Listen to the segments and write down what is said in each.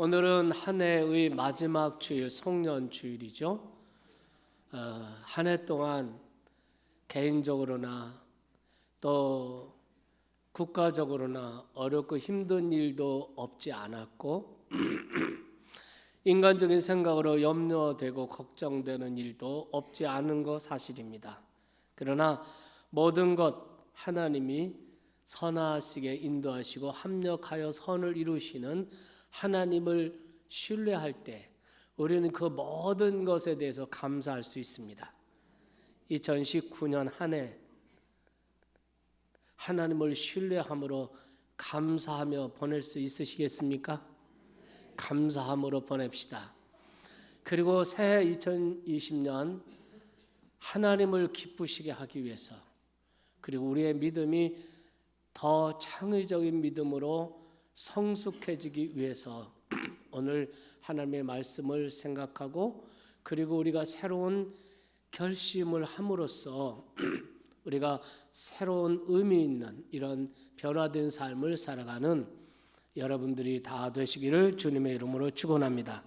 오늘은 한 해의 마지막 주일, 송년 주일이죠. 한 해 동안 개인적으로나 또 국가적으로나 어렵고 힘든 일도 없지 않았고 인간적인 생각으로 염려되고 걱정되는 일도 없지 않은 거 사실입니다. 그러나 모든 것 하나님이 선하시게 인도하시고 합력하여 선을 이루시는 하나님을 신뢰할 때 우리는 그 모든 것에 대해서 감사할 수 있습니다. 2019년 한 해 하나님을 신뢰함으로 감사하며 보낼 수 있으시겠습니까? 감사함으로 보냅시다. 그리고 새해 2020년 하나님을 기쁘시게 하기 위해서, 그리고 우리의 믿음이 더 창의적인 믿음으로 성숙해지기 위해서 오늘 하나님의 말씀을 생각하고, 그리고 우리가 새로운 결심을 함으로써 우리가 새로운 의미 있는 이런 변화된 삶을 살아가는 여러분들이 다 되시기를 주님의 이름으로 축원합니다.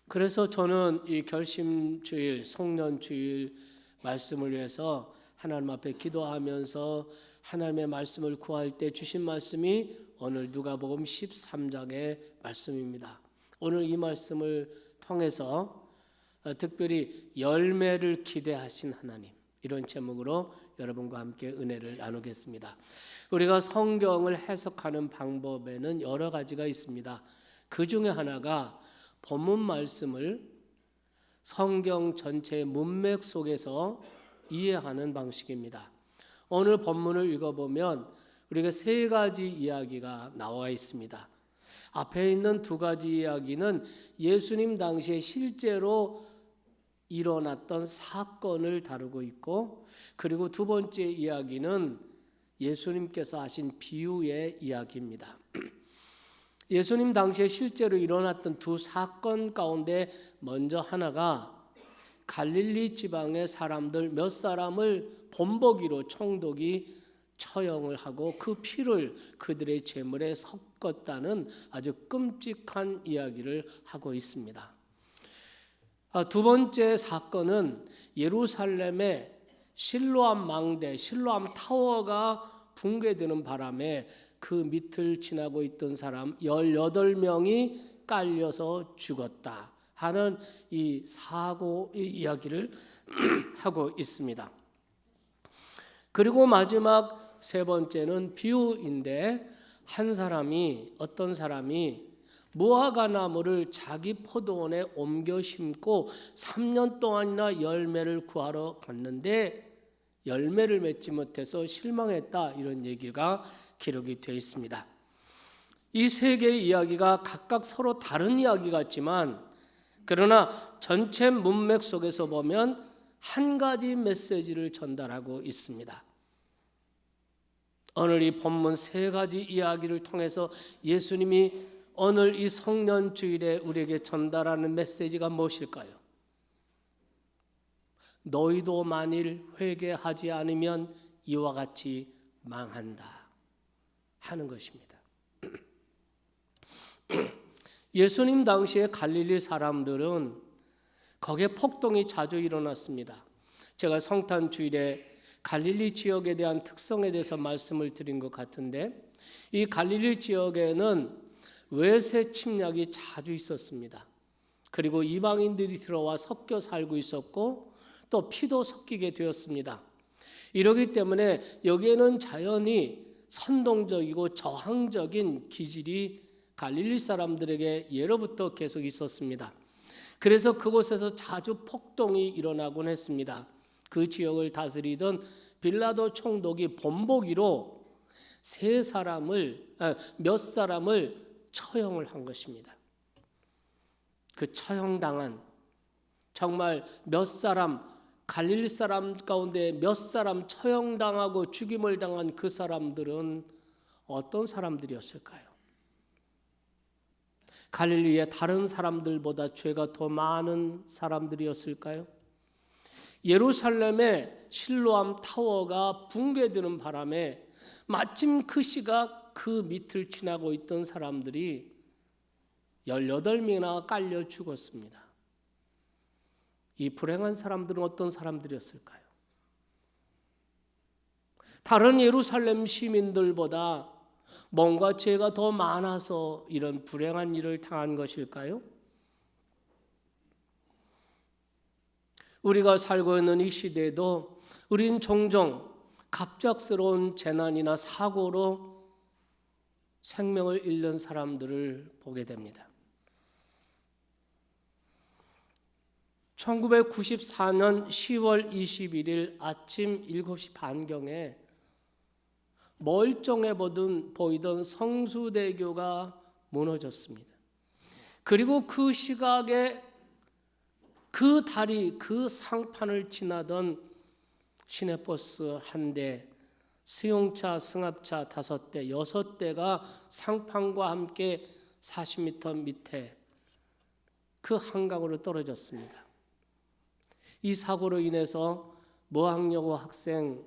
그래서 저는 이 결심주일, 송년주일 말씀을 위해서 하나님 앞에 기도하면서 하나님의 말씀을 구할 때 주신 말씀이 오늘 누가복음 13장의 말씀입니다. 오늘 이 말씀을 통해서 특별히 열매를 기대하신 하나님, 이런 제목으로 여러분과 함께 은혜를 나누겠습니다. 우리가 성경을 해석하는 방법에는 여러 가지가 있습니다. 그 중에 하나가 본문 말씀을 성경 전체의 문맥 속에서 이해하는 방식입니다. 오늘 본문을 읽어보면 우리가 세 가지 이야기가 나와 있습니다. 앞에 있는 두 가지 이야기는 예수님 당시에 실제로 일어났던 사건을 다루고 있고, 그리고 두 번째 이야기는 예수님께서 하신 비유의 이야기입니다. 예수님 당시에 실제로 일어났던 두 사건 가운데 먼저 하나가 갈릴리 지방의 사람들 몇 사람을 본보기로 총독이 처형을 하고 그 피를 그들의 제물에 섞었다는 아주 끔찍한 이야기를 하고 있습니다. 두 번째 사건은 예루살렘의 실로암 망대, 실로암 타워가 붕괴되는 바람에 그 밑을 지나고 있던 사람 18명이 깔려서 죽었다 하는 이 사고 이야기를 하고 있습니다. 그리고 마지막 세 번째는 비유인데, 어떤 사람이 무화과 나무를 자기 포도원에 옮겨 심고 3년 동안이나 열매를 구하러 갔는데 열매를 맺지 못해서 실망했다, 이런 얘기가 기록이 되어 있습니다. 이 세 개의 이야기가 각각 서로 다른 이야기 같지만, 그러나 전체 문맥 속에서 보면 한 가지 메시지를 전달하고 있습니다. 오늘 이 본문 세 가지 이야기를 통해서 예수님이 오늘 이 송년주일에 우리에게 전달하는 메시지가 무엇일까요? 너희도 만일 회개하지 않으면 이와 같이 망한다 하는 것입니다. 예수님 당시에 갈릴리 사람들은 거기에 폭동이 자주 일어났습니다. 제가 성탄주일에 갈릴리 지역에 대한 특성에 대해서 말씀을 드린 것 같은데, 이 갈릴리 지역에는 외세 침략이 자주 있었습니다. 그리고 이방인들이 들어와 섞여 살고 있었고 또 피도 섞이게 되었습니다. 이러기 때문에 여기에는 자연히 선동적이고 저항적인 기질이 갈릴리 사람들에게 예로부터 계속 있었습니다. 그래서 그곳에서 자주 폭동이 일어나곤 했습니다. 그 지역을 다스리던 빌라도 총독이 본보기로 몇 사람을 처형을 한 것입니다. 그 처형당한, 정말 갈릴리 사람 가운데 몇 사람 처형당하고 죽임을 당한 그 사람들은 어떤 사람들이었을까요? 갈릴리의 다른 사람들보다 죄가 더 많은 사람들이었을까요? 예루살렘의 실로암 타워가 붕괴되는 바람에 마침 그 시각 그 밑을 지나고 있던 사람들이 18명이나 깔려 죽었습니다. 이 불행한 사람들은 어떤 사람들이었을까요? 다른 예루살렘 시민들보다 뭔가 죄가 더 많아서 이런 불행한 일을 당한 것일까요? 우리가 살고 있는 이 시대에도 우린 종종 갑작스러운 재난이나 사고로 생명을 잃는 사람들을 보게 됩니다. 1994년 10월 21일 아침 7시 반경에 멀쩡해 보이던 성수대교가 무너졌습니다. 그리고 그 시각에 그 다리, 그 상판을 지나던 시내버스 한 대, 승용차, 승합차 5대, 6대가 상판과 함께 40m 밑에 그 한강으로 떨어졌습니다. 이 사고로 인해서 모항여고 학생,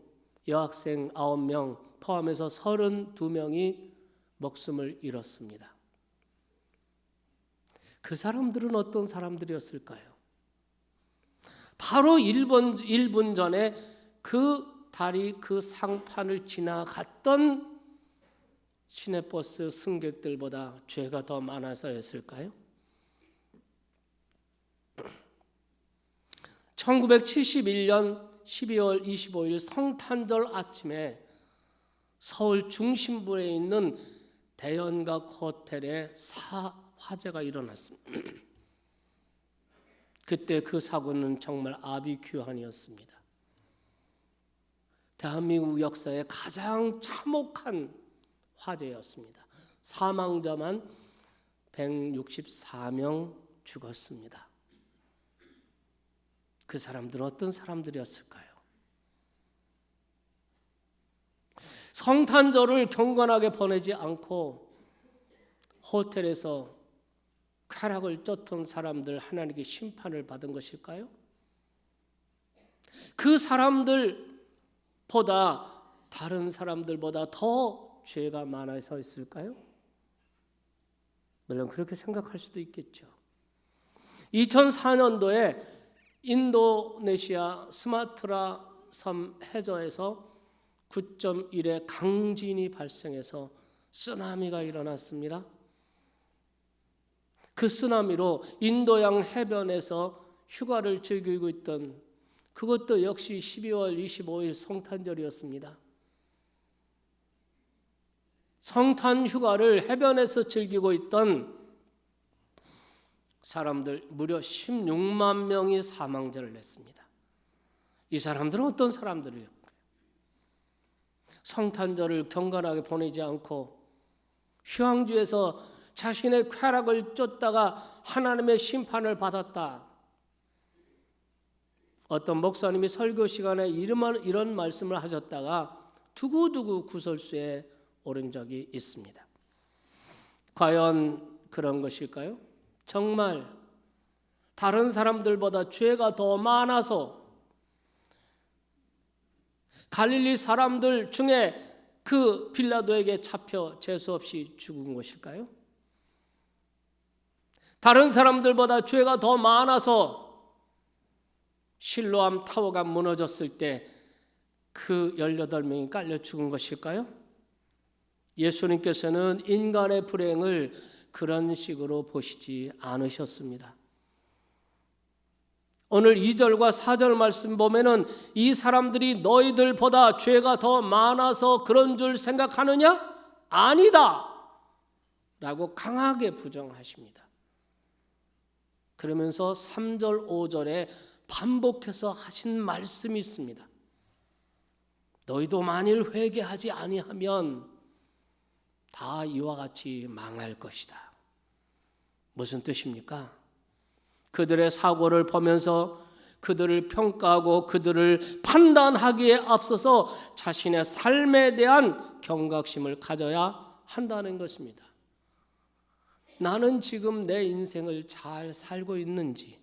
여학생 9명 포함해서 32명이 목숨을 잃었습니다. 그 사람들은 어떤 사람들이었을까요? 바로 1분 전에 그 다리, 그 상판을 지나갔던 시내버스 승객들보다 죄가 더 많아서였을까요? 1971년 12월 25일 성탄절 아침에 서울 중심부에 있는 대연각 호텔에 화재가 일어났습니다. 그때 그 사고는 정말 아비규환이었습니다. 대한민국 역사의 가장 참혹한 화재였습니다. 사망자만 164명 죽었습니다. 그 사람들은 어떤 사람들이었을까요? 성탄절을 경건하게 보내지 않고 호텔에서 쾌락을 쫓던 사람들, 하나님께 심판을 받은 것일까요? 그 사람들보다, 다른 사람들보다 더 죄가 많아서 있을까요? 물론 그렇게 생각할 수도 있겠죠. 2004년도에 인도네시아 스마트라 섬 해저에서 9.1의 강진이 발생해서 쓰나미가 일어났습니다. 그 쓰나미로 인도양 해변에서 휴가를 즐기고 있던, 그것도 역시 12월 25일 성탄절이었습니다. 성탄 휴가를 해변에서 즐기고 있던 사람들 무려 16만 명이 사망자를 냈습니다. 이 사람들은 어떤 사람들이었을까요? 성탄절을 경건하게 보내지 않고 휴양지에서 자신의 쾌락을 쫓다가 하나님의 심판을 받았다. 어떤 목사님이 설교 시간에 이런 말씀을 하셨다가 두고두고 구설수에 오른 적이 있습니다. 과연 그런 것일까요? 정말 다른 사람들보다 죄가 더 많아서 갈릴리 사람들 중에 그 빌라도에게 잡혀 재수없이 죽은 것일까요? 다른 사람들보다 죄가 더 많아서 실로암 타워가 무너졌을 때 그 18명이 깔려 죽은 것일까요? 예수님께서는 인간의 불행을 그런 식으로 보시지 않으셨습니다. 오늘 2절과 4절 말씀 보면은 이 사람들이 너희들보다 죄가 더 많아서 그런 줄 생각하느냐? 아니다! 라고 강하게 부정하십니다. 그러면서 3절, 5절에 반복해서 하신 말씀이 있습니다. 너희도 만일 회개하지 아니하면 다 이와 같이 망할 것이다. 무슨 뜻입니까? 그들의 사고를 보면서 그들을 평가하고 그들을 판단하기에 앞서서 자신의 삶에 대한 경각심을 가져야 한다는 것입니다. 나는 지금 내 인생을 잘 살고 있는지,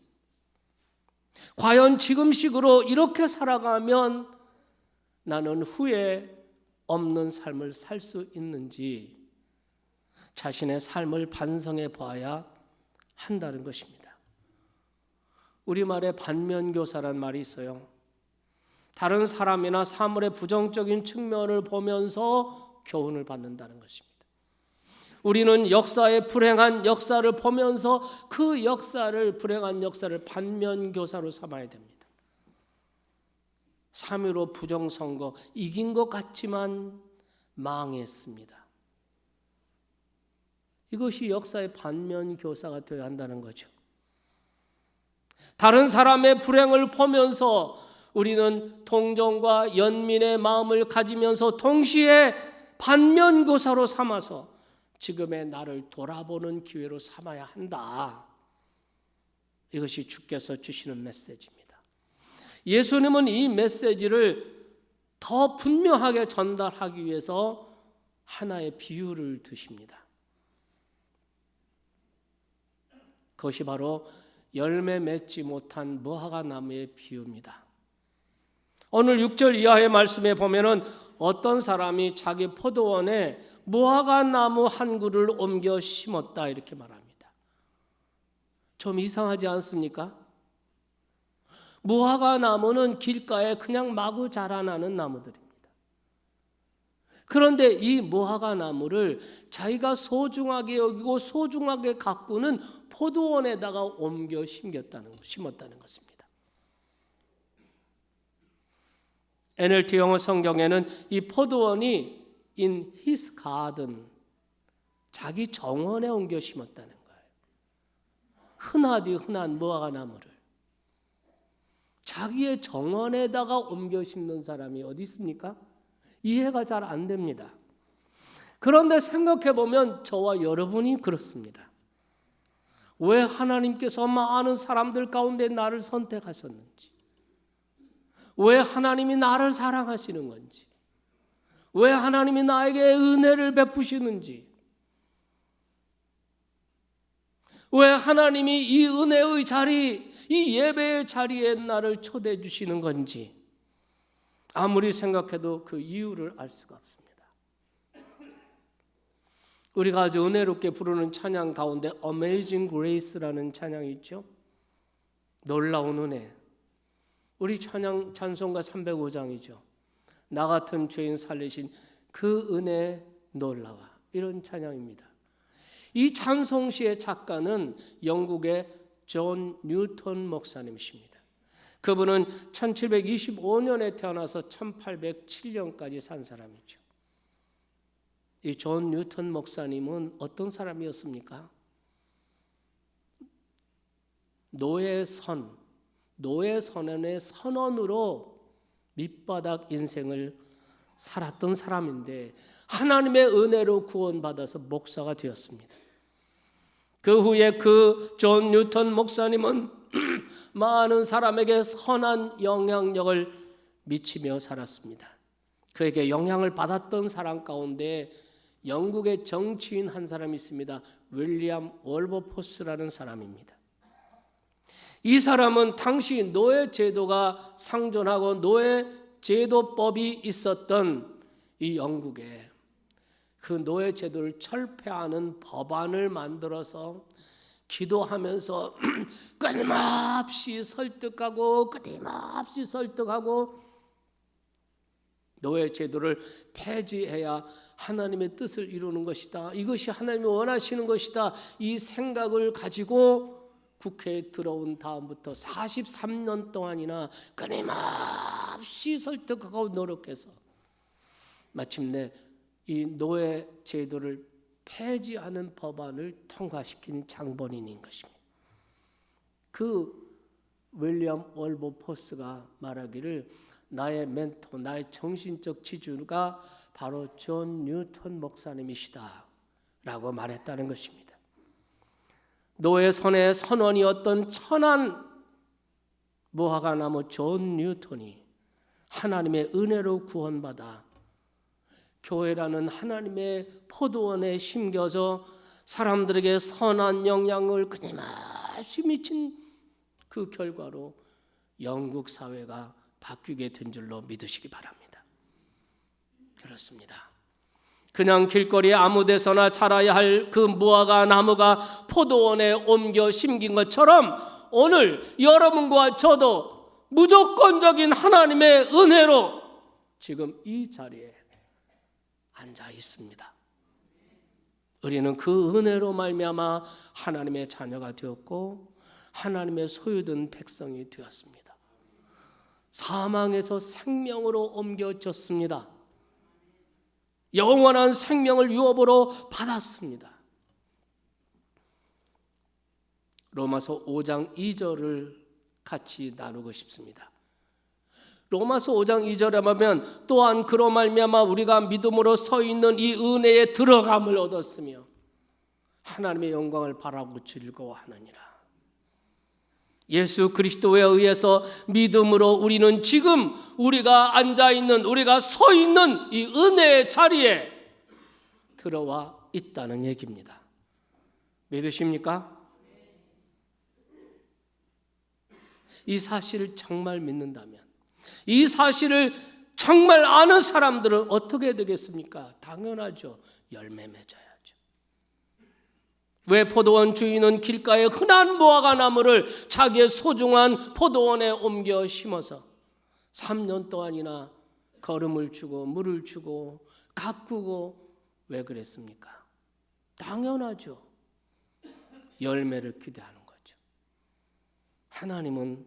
과연 지금식으로 이렇게 살아가면 나는 후에 없는 삶을 살 수 있는지 자신의 삶을 반성해 보아야 한다는 것입니다. 우리말에 반면교사란 말이 있어요. 다른 사람이나 사물의 부정적인 측면을 보면서 교훈을 받는다는 것입니다. 우리는 역사에 불행한 역사를 보면서 그 역사를, 불행한 역사를 반면교사로 삼아야 됩니다. 3.15 부정선거 이긴 것 같지만 망했습니다. 이것이 역사의 반면교사가 되어야 한다는 거죠. 다른 사람의 불행을 보면서 우리는 동정과 연민의 마음을 가지면서 동시에 반면교사로 삼아서 지금의 나를 돌아보는 기회로 삼아야 한다. 이것이 주께서 주시는 메시지입니다. 예수님은 이 메시지를 더 분명하게 전달하기 위해서 하나의 비유를 드십니다. 그것이 바로 열매 맺지 못한 무화과 나무의 비유입니다. 오늘 6절 이하의 말씀에 보면은 어떤 사람이 자기 포도원에 무화과 나무 한 그루를 옮겨 심었다 이렇게 말합니다. 좀 이상하지 않습니까? 무화과 나무는 길가에 그냥 마구 자라나는 나무들입니다. 그런데 이 무화과 나무를 자기가 소중하게 여기고 소중하게 가꾸는 포도원에다가 옮겨 심었다는 것입니다. NLT 영어 성경에는 이 포도원이 in his garden, 자기 정원에 옮겨 심었다는 거예요. 흔한 무화과 나무를 자기의 정원에다가 옮겨 심는 사람이 어디 있습니까? 이해가 잘 안 됩니다. 그런데 생각해 보면 저와 여러분이 그렇습니다. 왜 하나님께서 많은 사람들 가운데 나를 선택하셨는지, 왜 하나님이 나를 사랑하시는 건지, 왜 하나님이 나에게 은혜를 베푸시는지, 왜 하나님이 이 은혜의 자리, 이 예배의 자리에 나를 초대해 주시는 건지 아무리 생각해도 그 이유를 알 수가 없습니다. 우리가 아주 은혜롭게 부르는 찬양 가운데 Amazing Grace라는 찬양이 있죠. 놀라운 은혜. 우리 찬송가 305장이죠. 나 같은 죄인 살리신 그 은혜 놀라워. 이런 찬양입니다. 이 찬송시의 작가는 영국의 존 뉴턴 목사님이십니다. 그분은 1725년에 태어나서 1807년까지 산 사람이죠. 이 존 뉴턴 목사님은 어떤 사람이었습니까? 노예선언의 선언으로 밑바닥 인생을 살았던 사람인데 하나님의 은혜로 구원받아서 목사가 되었습니다. 그 후에 그 존 뉴턴 목사님은 많은 사람에게 선한 영향력을 미치며 살았습니다. 그에게 영향을 받았던 사람 가운데 영국의 정치인 한 사람이 있습니다. 윌리엄 월버포스라는 사람입니다. 이 사람은 당시 노예 제도가 상존하고 노예 제도법이 있었던 이 영국에 그 노예 제도를 철폐하는 법안을 만들어서 기도하면서 끊임없이 설득하고 노예 제도를 폐지해야 하나님의 뜻을 이루는 것이다. 이것이 하나님이 원하시는 것이다. 이 생각을 가지고 국회에 들어온 다음부터 43년 동안이나 끊임없이 설득하고 노력해서 마침내 이 노예 제도를 폐지하는 법안을 통과시킨 장본인인 것입니다. 그 윌리엄 월버포스가 말하기를 나의 멘토, 나의 정신적 지주가 바로 존 뉴턴 목사님이시다 라고 말했다는 것입니다. 노예선의 선원이었던 천한 무화과 나무 존 뉴턴이 하나님의 은혜로 구원받아 교회라는 하나님의 포도원에 심겨서 사람들에게 선한 영향을 끊임없이 미친 그 결과로 영국 사회가 바뀌게 된 줄로 믿으시기 바랍니다. 그렇습니다. 그냥 길거리에 아무 데서나 자라야 할 그 무화과 나무가 포도원에 옮겨 심긴 것처럼 오늘 여러분과 저도 무조건적인 하나님의 은혜로 지금 이 자리에 앉아 있습니다. 우리는 그 은혜로 말미암아 하나님의 자녀가 되었고 하나님의 소유된 백성이 되었습니다. 사망에서 생명으로 옮겨졌습니다. 영원한 생명을 유업으로 받았습니다. 로마서 5장 2절을 같이 나누고 싶습니다. 로마서 5장 2절에 보면 또한 그로 말미암아 우리가 믿음으로 서 있는 이 은혜에 들어감을 얻었으며 하나님의 영광을 바라고 즐거워하느니라. 예수 그리스도에 의해서 믿음으로 우리는 지금 우리가 앉아있는, 우리가 서 있는 이 은혜의 자리에 들어와 있다는 얘기입니다. 믿으십니까? 이 사실을 정말 믿는다면, 이 사실을 정말 아는 사람들은 어떻게 되겠습니까? 당연하죠. 열매 맺어야죠. 왜 포도원 주인은 길가에 흔한 무화과 나무를 자기의 소중한 포도원에 옮겨 심어서 3년 동안이나 거름을 주고 물을 주고 가꾸고 왜 그랬습니까? 당연하죠. 열매를 기대하는 거죠. 하나님은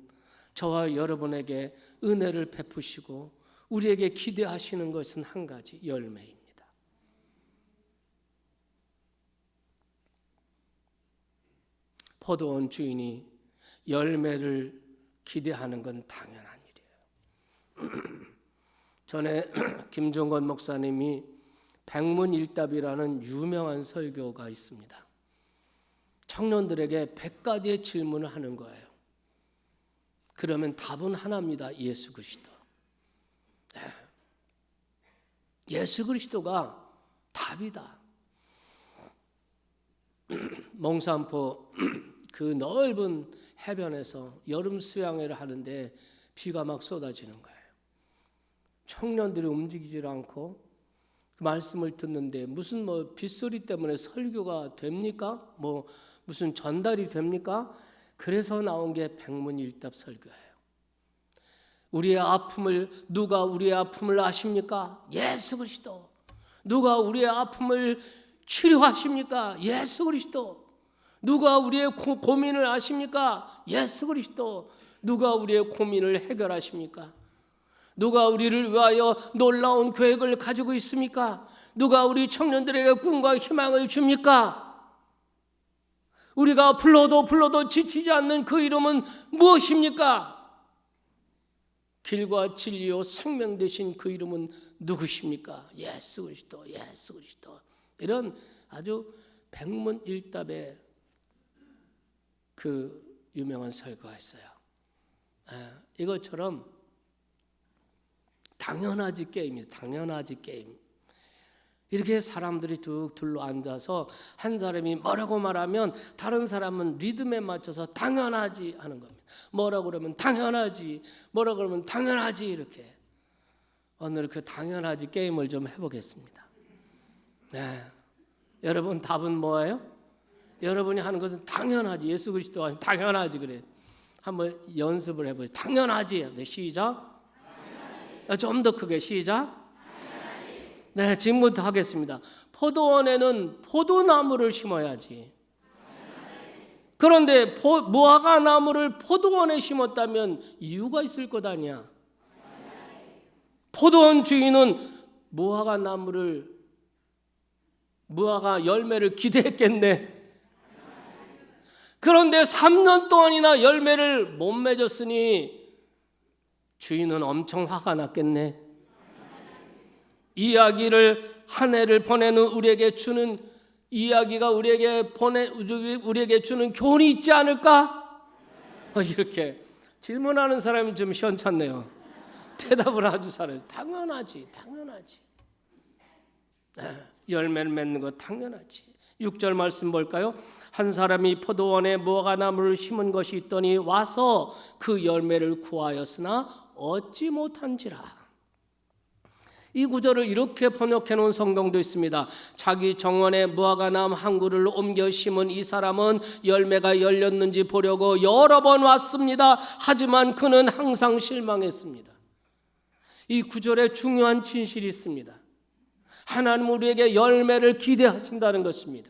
저와 여러분에게 은혜를 베푸시고 우리에게 기대하시는 것은 한 가지, 열매입니다. 포도원 주인이 열매를 기대하는 건 당연한 일이에요. 전에 김종건 목사님이 백문일답이라는 유명한 설교가 있습니다. 청년들에게 100가지의 질문을 하는 거예요. 그러면 답은 하나입니다. 예수 그리스도. 예수 그리스도가 답이다. 몽산포 그 넓은 해변에서 여름 수양회를 하는데 비가 막 쏟아지는 거예요. 청년들이 움직이질 않고 그 말씀을 듣는데 무슨 빗소리 때문에 설교가 됩니까? 무슨 전달이 됩니까? 그래서 나온 게 백문일답 설교예요. 누가 우리의 아픔을 아십니까? 예수 그리스도. 누가 우리의 아픔을 치료하십니까? 예수 그리스도. 누가 우리의 고민을 아십니까? 예수 그리스도. 누가 우리의 고민을 해결하십니까? 누가 우리를 위하여 놀라운 계획을 가지고 있습니까? 누가 우리 청년들에게 꿈과 희망을 줍니까? 우리가 불러도 지치지 않는 그 이름은 무엇입니까? 길과 진리요 생명 되신 그 이름은 누구십니까? 예수 그리스도, 예수 그리스도. 이런 아주 백문일답의 그 유명한 설교가 있어요. 이것처럼 당연하지 게임이죠. 당연하지 게임. 이렇게 사람들이 쭉 둘러앉아서 한 사람이 뭐라고 말하면 다른 사람은 리듬에 맞춰서 당연하지 하는 겁니다. 뭐라고 그러면 당연하지, 뭐라고 그러면 당연하지 이렇게. 오늘 그 당연하지 게임을 좀 해보겠습니다. 여러분 답은 뭐예요? 여러분이 하는 것은 당연하지. 예수 그리스도 아니 당연하지 그래. 한번 연습을 해보세요. 당연하지. 네, 시작. 좀 더 크게 시작. 네, 지금부터 하겠습니다. 포도원에는 포도나무를 심어야지. 그런데 무화과 나무를 포도원에 심었다면 이유가 있을 것 아니야. 포도원 주인은 무화과 열매를 기대했겠네. 그런데 3년 동안이나 열매를 못 맺었으니 주인은 엄청 화가 났겠네. 이야기를 한 해를 보내는 우리에게 주는 이야기가 우리에게 주는 교훈이 있지 않을까? 이렇게 질문하는 사람이 좀 시원찮네요. 대답을 아주 잘해요. 당연하지. 열매를 맺는 거 당연하지. 6절 말씀 볼까요? 한 사람이 포도원에 무화과 나무를 심은 것이 있더니 와서 그 열매를 구하였으나 얻지 못한지라. 이 구절을 이렇게 번역해 놓은 성경도 있습니다. 자기 정원에 무화과 나무 한 그루를 옮겨 심은 이 사람은 열매가 열렸는지 보려고 여러 번 왔습니다. 하지만 그는 항상 실망했습니다. 이 구절에 중요한 진실이 있습니다. 하나님 우리에게 열매를 기대하신다는 것입니다.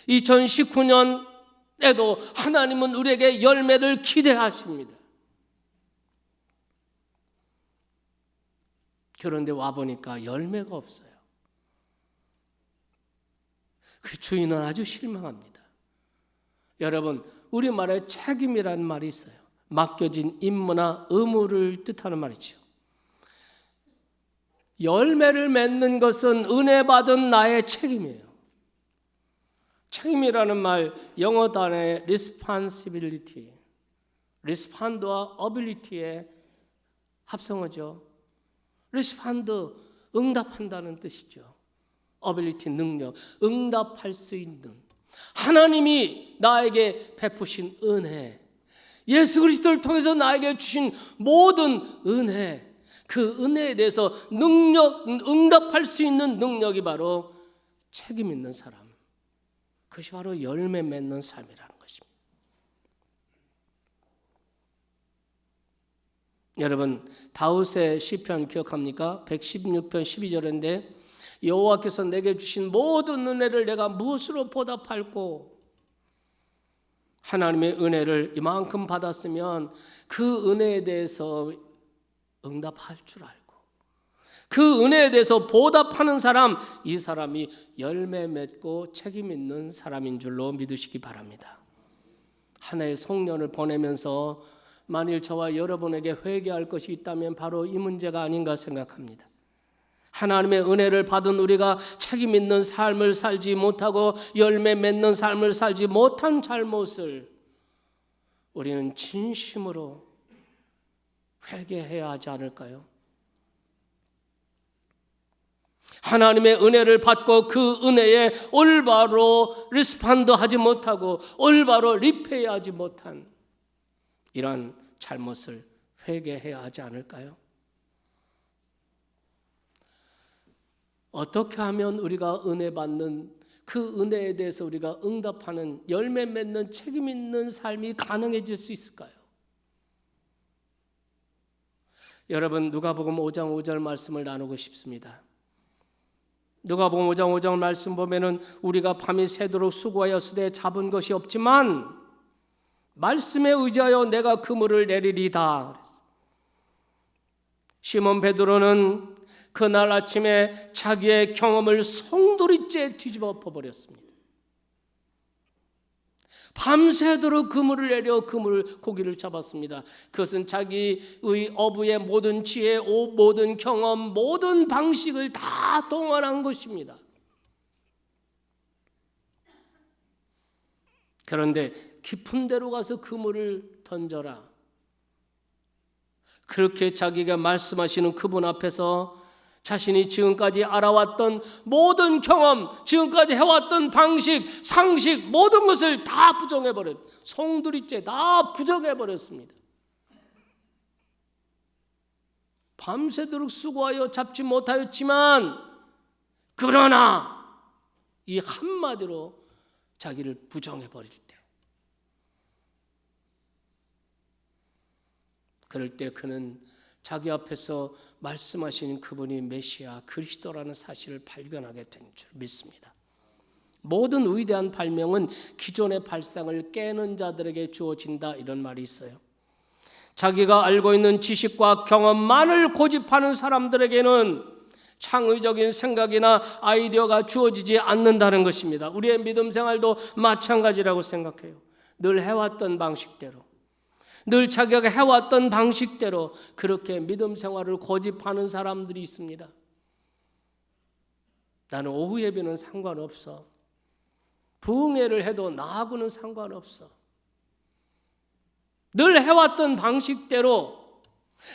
2019년에도 하나님은 우리에게 열매를 기대하십니다. 그런데 와보니까 열매가 없어요. 그 주인은 아주 실망합니다. 여러분, 우리말에 책임이라는 말이 있어요. 맡겨진 임무나 의무를 뜻하는 말이죠. 열매를 맺는 것은 은혜 받은 나의 책임이에요. 책임이라는 말, 영어 단어의 responsibility, respond와 ability의 합성어죠. respond, 응답한다는 뜻이죠. ability, 능력, 응답할 수 있는 하나님이 나에게 베푸신 은혜, 예수 그리스도를 통해서 나에게 주신 모든 은혜, 그 은혜에 대해서 응답할 수 있는 능력이 바로 책임 있는 사람, 그것이 바로 열매 맺는 삶이라는 것입니다. 여러분, 다윗의 시편 기억합니까? 116편 12절인데 여호와께서 내게 주신 모든 은혜를 내가 무엇으로 보답할꼬? 하나님의 은혜를 이만큼 받았으면 그 은혜에 대해서 응답할 줄 알고 그 은혜에 대해서 보답하는 사람, 이 사람이 열매 맺고 책임 있는 사람인 줄로 믿으시기 바랍니다. 한 해의 송년을 보내면서 만일 저와 여러분에게 회개할 것이 있다면 바로 이 문제가 아닌가 생각합니다. 하나님의 은혜를 받은 우리가 책임 있는 삶을 살지 못하고 열매 맺는 삶을 살지 못한 잘못을 우리는 진심으로 회개해야 하지 않을까요? 하나님의 은혜를 받고 그 은혜에 올바로 리스판드하지 못하고 올바로 리페이하지 못한 이러한 잘못을 회개해야 하지 않을까요? 어떻게 하면 우리가 은혜 받는 그 은혜에 대해서 우리가 응답하는 열매 맺는 책임 있는 삶이 가능해질 수 있을까요? 여러분, 누가복음 5장 5절 말씀을 나누고 싶습니다. 누가복음 5장 5절 말씀 보면은 우리가 밤이 새도록 수고하였으되 잡은 것이 없지만 말씀에 의지하여 내가 그물을 내리리다. 시몬 베드로는 그날 아침에 자기의 경험을 송두리째 뒤집어 엎어버렸습니다. 밤새도록 그물을 내려 고기를 잡았습니다. 그것은 자기의 어부의 모든 지혜, 모든 경험, 모든 방식을 다 동원한 것입니다. 그런데 깊은 데로 가서 그물을 던져라. 그렇게 자기가 말씀하시는 그분 앞에서 자신이 지금까지 알아왔던 모든 경험, 지금까지 해왔던 방식, 상식, 모든 것을 다 부정해버렸, 송두리째 다 부정해버렸습니다. 밤새도록 수고하여 잡지 못하였지만 그러나 이 한마디로 자기를 부정해버릴 때, 그럴 때 그는 자기 앞에서 말씀하시는 그분이 메시아 그리스도라는 사실을 발견하게 된 줄 믿습니다. 모든 위대한 발명은 기존의 발상을 깨는 자들에게 주어진다, 이런 말이 있어요. 자기가 알고 있는 지식과 경험만을 고집하는 사람들에게는 창의적인 생각이나 아이디어가 주어지지 않는다는 것입니다. 우리의 믿음 생활도 마찬가지라고 생각해요. 늘 해왔던 방식대로, 늘 자기가 해왔던 방식대로 그렇게 믿음 생활을 고집하는 사람들이 있습니다. 나는 오후 예배는 상관없어. 부흥회를 해도 나하고는 상관없어. 늘 해왔던 방식대로,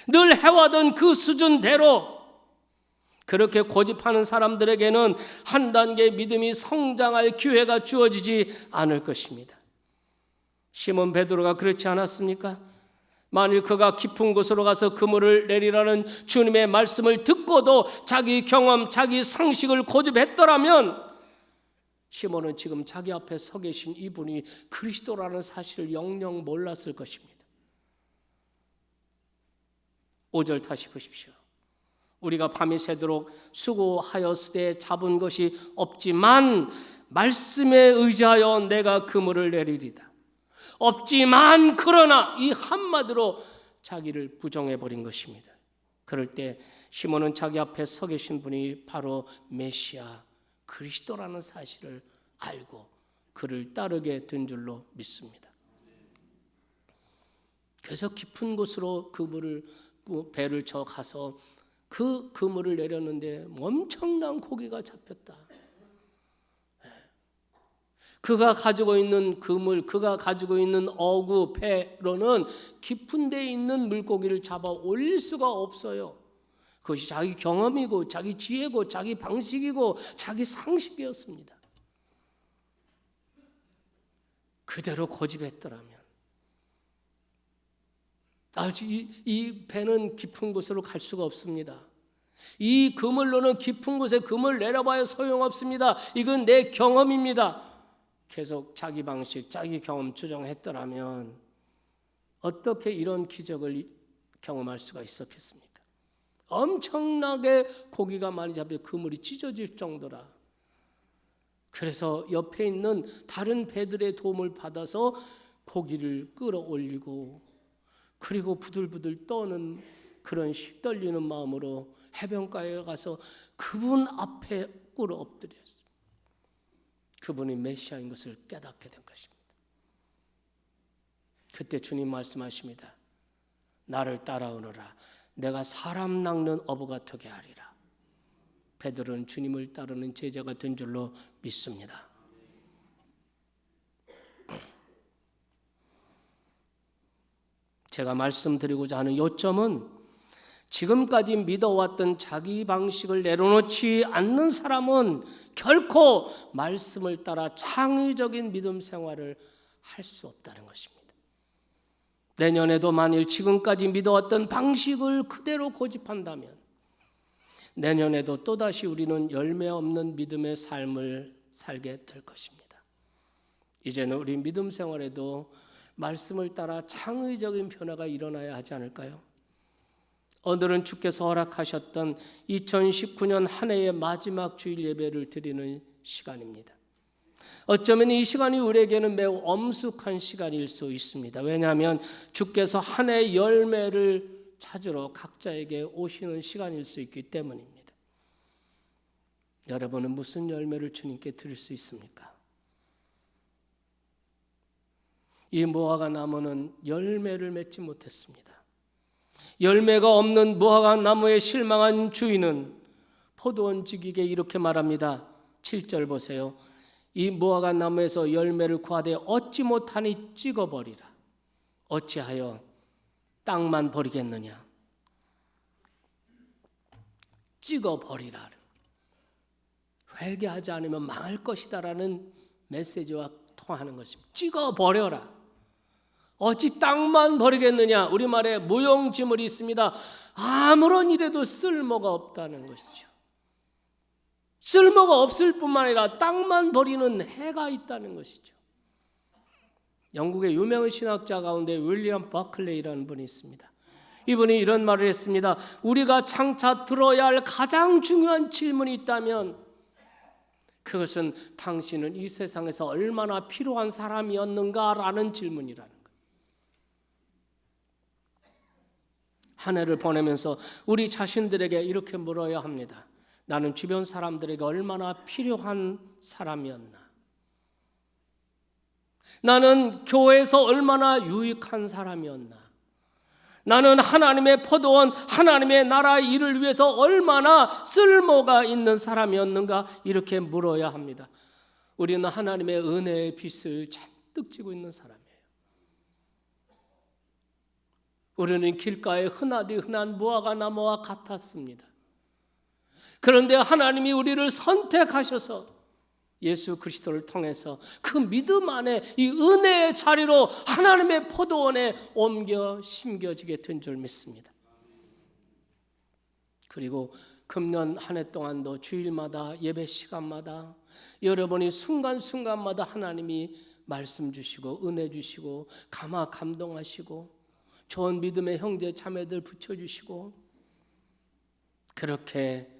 늘 해왔던 그 수준대로 그렇게 고집하는 사람들에게는 한 단계 믿음이 성장할 기회가 주어지지 않을 것입니다. 시몬 베드로가 그렇지 않았습니까? 만일 그가 깊은 곳으로 가서 그물을 내리라는 주님의 말씀을 듣고도 자기 경험, 자기 상식을 고집했더라면 시몬은 지금 자기 앞에 서 계신 이분이 그리스도라는 사실을 영영 몰랐을 것입니다. 5절 다시 보십시오. 우리가 밤이 새도록 수고하였으되 잡은 것이 없지만 말씀에 의지하여 내가 그물을 내리리다. 없지만 그러나 이 한마디로 자기를 부정해버린 것입니다. 그럴 때 시몬은 자기 앞에 서 계신 분이 바로 메시아 그리스도라는 사실을 알고 그를 따르게 된 줄로 믿습니다. 그래서 깊은 곳으로 배를 쳐 가서 그 그물을 내렸는데 엄청난 고기가 잡혔다. 그가 가지고 있는 그물, 그가 가지고 있는 어구, 배로는 깊은 데에 있는 물고기를 잡아 올릴 수가 없어요. 그것이 자기 경험이고 자기 지혜고 자기 방식이고 자기 상식이었습니다. 그대로 고집했더라면 이 배는 깊은 곳으로 갈 수가 없습니다. 이 그물로는 깊은 곳에 그물 내려봐야 소용없습니다. 이건 내 경험입니다. 계속 자기 방식, 자기 경험 주장했더라면 어떻게 이런 기적을 경험할 수가 있었겠습니까? 엄청나게 고기가 많이 잡혀 그물이 찢어질 정도라. 그래서 옆에 있는 다른 배들의 도움을 받아서 고기를 끌어올리고 그리고 부들부들 떠는 그런 떨리는 마음으로 해변가에 가서 그분 앞에 꿇어 엎드렸습니다. 그분이 메시아인 것을 깨닫게 된 것입니다. 그때 주님 말씀하십니다. 나를 따라오너라. 내가 사람 낚는 어부가 되게 하리라. 베드로는 주님을 따르는 제자가 된 줄로 믿습니다. 제가 말씀드리고자 하는 요점은 지금까지 믿어왔던 자기 방식을 내려놓지 않는 사람은 결코 말씀을 따라 창의적인 믿음 생활을 할 수 없다는 것입니다. 내년에도 만일 지금까지 믿어왔던 방식을 그대로 고집한다면 내년에도 또다시 우리는 열매 없는 믿음의 삶을 살게 될 것입니다. 이제는 우리 믿음 생활에도 말씀을 따라 창의적인 변화가 일어나야 하지 않을까요? 오늘은 주께서 허락하셨던 2019년 한 해의 마지막 주일 예배를 드리는 시간입니다. 어쩌면 이 시간이 우리에게는 매우 엄숙한 시간일 수 있습니다. 왜냐하면 주께서 한 해의 열매를 찾으러 각자에게 오시는 시간일 수 있기 때문입니다. 여러분은 무슨 열매를 주님께 드릴 수 있습니까? 이 무화과 나무는 열매를 맺지 못했습니다. 열매가 없는 무화과 나무에 실망한 주인은 포도원직에게 이렇게 말합니다. 7절 보세요. 이 무화과 나무에서 열매를 구하되 얻지 못하니 찍어버리라. 어찌하여 땅만 버리겠느냐. 찍어버리라. 회개하지 않으면 망할 것이다라는 메시지와 통하는 것입니다. 찍어버려라. 어찌 땅만 버리겠느냐. 우리말에 무용지물이 있습니다. 아무런 일에도 쓸모가 없다는 것이죠. 쓸모가 없을 뿐만 아니라 땅만 버리는 해가 있다는 것이죠. 영국의 유명한 신학자 가운데 윌리엄 버클레이라는 분이 있습니다. 이분이 이런 말을 했습니다. 우리가 장차 들어야 할 가장 중요한 질문이 있다면 그것은 당신은 이 세상에서 얼마나 필요한 사람이었는가라는 질문이라는 거예요. 한 해를 보내면서 우리 자신들에게 이렇게 물어야 합니다. 나는 주변 사람들에게 얼마나 필요한 사람이었나? 나는 교회에서 얼마나 유익한 사람이었나? 나는 하나님의 포도원, 하나님의 나라 일을 위해서 얼마나 쓸모가 있는 사람이었는가? 이렇게 물어야 합니다. 우리는 하나님의 은혜의 빛을 잔뜩 쥐고 있는 사람이에요. 우리는 길가에 흔하디 흔한 무화과 나무와 같았습니다. 그런데 하나님이 우리를 선택하셔서 예수 그리스도를 통해서 그 믿음 안에 이 은혜의 자리로 하나님의 포도원에 옮겨 심겨지게 된 줄 믿습니다. 그리고 금년 한 해 동안도 주일마다 예배 시간마다 여러분이 순간순간마다 하나님이 말씀 주시고 은혜 주시고 감동하시고 좋은 믿음의 형제 자매들 붙여주시고 그렇게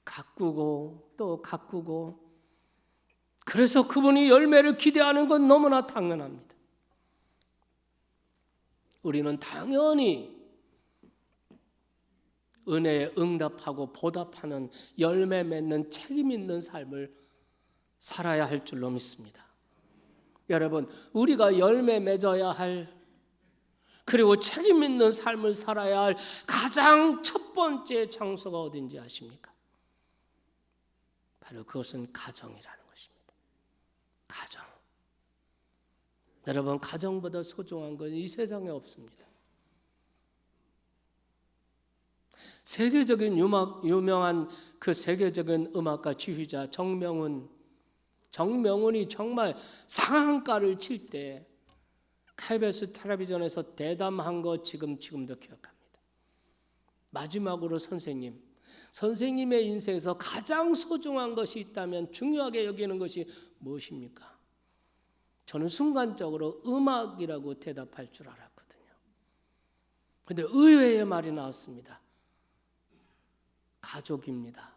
가꾸고 또 가꾸고 그래서 그분이 열매를 기대하는 건 너무나 당연합니다. 우리는 당연히 은혜에 응답하고 보답하는 열매 맺는 책임 있는 삶을 살아야 할 줄로 믿습니다. 여러분, 우리가 열매 맺어야 할 그리고 책임 있는 삶을 살아야 할 가장 첫 번째 장소가 어딘지 아십니까? 바로 그것은 가정이라는 것입니다. 가정. 여러분, 가정보다 소중한 건 이 세상에 없습니다. 세계적인 유명한 그 세계적인 음악가 지휘자 정명훈이 정말 상한가를 칠 때 KBS 텔레비전에서 대담한 거 지금도 기억합니다. 마지막으로 선생님의 인생에서 가장 소중한 것이 있다면 중요하게 여기는 것이 무엇입니까? 저는 순간적으로 음악이라고 대답할 줄 알았거든요. 그런데 의외의 말이 나왔습니다. 가족입니다.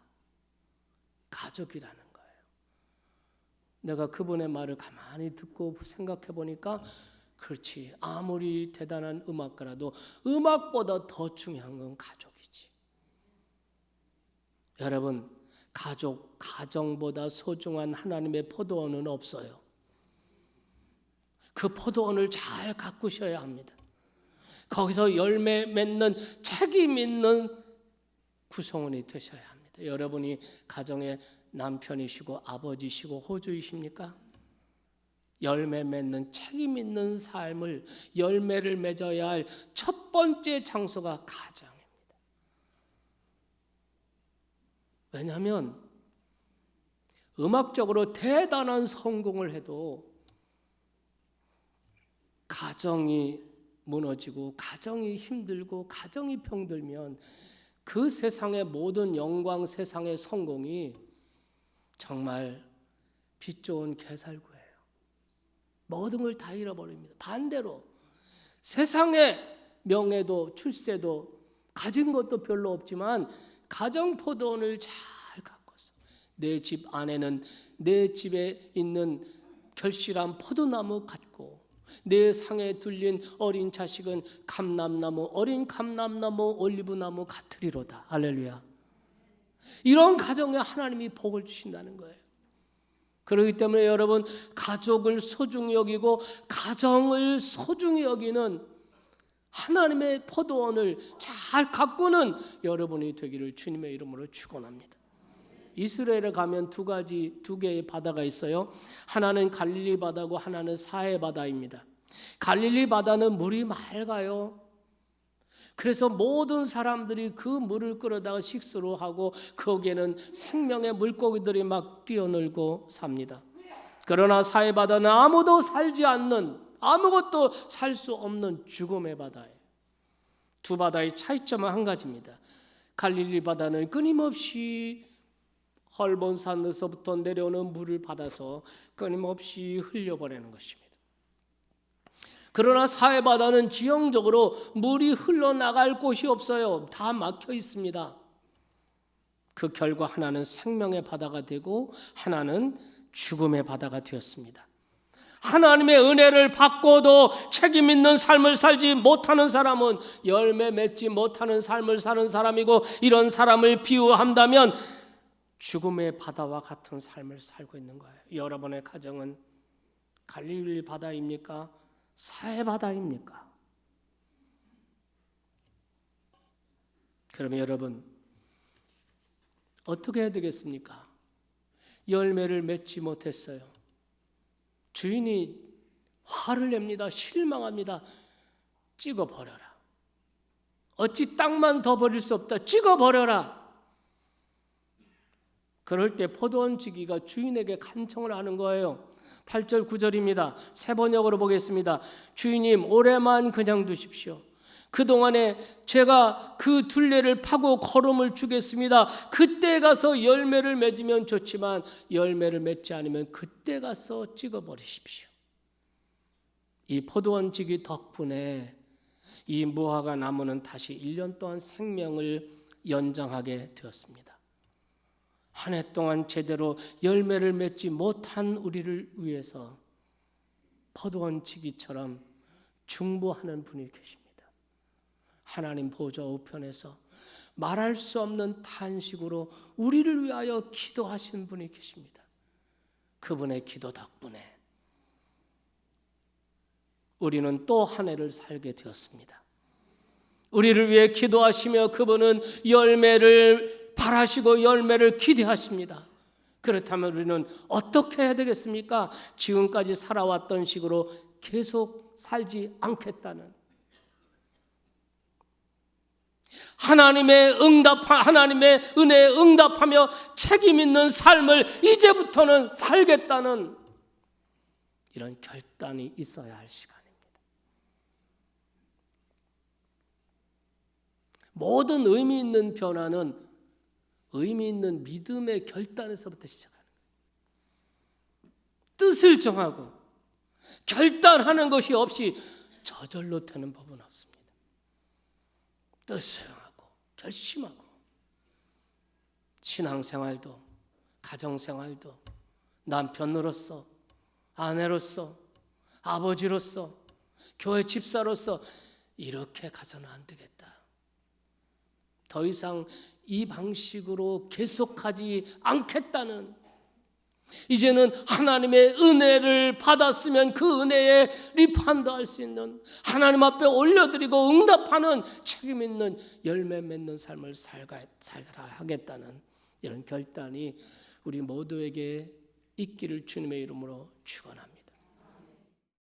가족이라는 거예요. 내가 그분의 말을 가만히 듣고 생각해 보니까 그렇지. 아무리 대단한 음악가라도 음악보다 더 중요한 건 가족이지. 여러분, 가정보다 소중한 하나님의 포도원은 없어요. 그 포도원을 잘 가꾸셔야 합니다. 거기서 열매 맺는 책임 있는 구성원이 되셔야 합니다. 여러분이 가정의 남편이시고 아버지시고 호주이십니까? 열매 맺는 책임 있는 삶을 열매를 맺어야 할 첫 번째 장소가 가정입니다. 왜냐하면 음악적으로 대단한 성공을 해도 가정이 무너지고 가정이 힘들고 가정이 병들면 그 세상의 모든 영광, 세상의 성공이 정말 빛 좋은 개살구예요. 모든 걸 다 잃어버립니다. 반대로 세상의 명예도 출세도 가진 것도 별로 없지만 가정 포도원을 잘 가꿨어. 내 집 안에는 내 집에 있는 결실한 포도나무 같고 내 상에 둘린 어린 자식은 어린 감람나무 올리브나무 같으리로다. 할렐루야. 이런 가정에 하나님이 복을 주신다는 거예요. 그렇기 때문에 여러분, 가족을 소중히 여기고 가정을 소중히 여기는 하나님의 포도원을 잘 가꾸는 여러분이 되기를 주님의 이름으로 축원합니다. 이스라엘에 가면 두 개의 바다가 있어요. 하나는 갈릴리 바다고 하나는 사해 바다입니다. 갈릴리 바다는 물이 맑아요. 그래서 모든 사람들이 그 물을 끌어다가 식수로 하고 거기에는 생명의 물고기들이 막 뛰어놀고 삽니다. 그러나 사해 바다는 아무도 살지 않는, 아무것도 살 수 없는 죽음의 바다예요. 두 바다의 차이점은 한 가지입니다. 갈릴리 바다는 끊임없이 헐본 산에서부터 내려오는 물을 받아서 끊임없이 흘려보내는 것입니다. 그러나 사해 바다는 지형적으로 물이 흘러나갈 곳이 없어요. 다 막혀 있습니다. 그 결과 하나는 생명의 바다가 되고 하나는 죽음의 바다가 되었습니다. 하나님의 은혜를 받고도 책임 있는 삶을 살지 못하는 사람은 열매 맺지 못하는 삶을 사는 사람이고, 이런 사람을 비유한다면 죽음의 바다와 같은 삶을 살고 있는 거예요. 여러분의 가정은 갈릴리 바다입니까? 사해 바다입니까? 그러면 여러분 어떻게 해야 되겠습니까? 열매를 맺지 못했어요. 주인이 화를 냅니다. 실망합니다. 찍어버려라. 어찌 땅만 더 버릴 수 없다. 찍어버려라. 그럴 때 포도원 지기가 주인에게 간청을 하는 거예요. 8절 9절입니다. 세 번역으로 보겠습니다. 주인님, 올해만 그냥 두십시오. 그동안에 제가 그 둘레를 파고 거름을 주겠습니다. 그때 가서 열매를 맺으면 좋지만 열매를 맺지 않으면 그때 가서 찍어버리십시오. 이 포도원 지기 덕분에 이 무화과 나무는 다시 1년 동안 생명을 연장하게 되었습니다. 한 해 동안 제대로 열매를 맺지 못한 우리를 위해서 포도원 지기처럼 중보하는 분이 계십니다. 하나님 보좌 우편에서 말할 수 없는 탄식으로 우리를 위하여 기도하시는 분이 계십니다. 그분의 기도 덕분에 우리는 또 한 해를 살게 되었습니다. 우리를 위해 기도하시며 그분은 열매를 바라시고 열매를 기대하십니다. 그렇다면 우리는 어떻게 해야 되겠습니까? 지금까지 살아왔던 식으로 계속 살지 않겠다는, 하나님의 은혜에 응답하며 책임 있는 삶을 이제부터는 살겠다는 이런 결단이 있어야 할 시간입니다. 모든 의미 있는 변화는 의미 있는 믿음의 결단에서부터 시작하는 거예요. 뜻을 정하고 결단하는 것이 없이 저절로 되는 법은 없습니다. 뜻을 정하고 결심하고 신앙생활도 가정생활도 남편으로서 아내로서 아버지로서 교회 집사로서 이렇게 가서는 안 되겠다. 더 이상 이 방식으로 계속하지 않겠다는, 이제는 하나님의 은혜를 받았으면 그 은혜에 리판도 할 수 있는, 하나님 앞에 올려드리고 응답하는 책임 있는 열매 맺는 삶을 살아야 하겠다는 이런 결단이 우리 모두에게 있기를 주님의 이름으로 축원합니다.